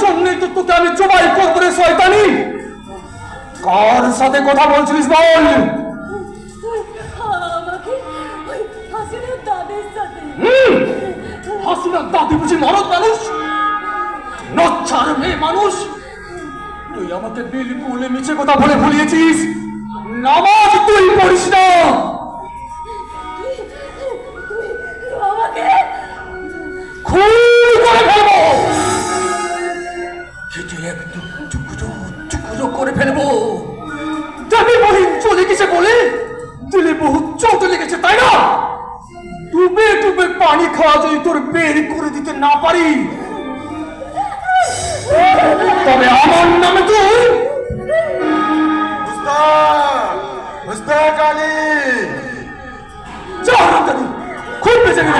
জন্যই তো তোকে আমি জবাই করবো রে শয়তানি। কার সাথে কথা বলছিলিস বল? হাসিনার দাদি বুঝি মরদ মানুষ, নচ্ছার মেয়ে মানুষ? তুই আমাকে বিলকুল মিছে কথা বলে ভুলিয়েছিস। নামাজ তুই পড়িস না। খুন করে ফেলবো, কেটে একটু টুকরো করে ফেলবো। দাদি বহিন চলে গেছে বলে দিলে বহু চোট লেগেছে, তাই না? ডুবে ডুবে পানি খাওয়া যদি তোর বের করে দিতে না পারি, তবে আমার নামে তুই খুব বেঁচে গেল।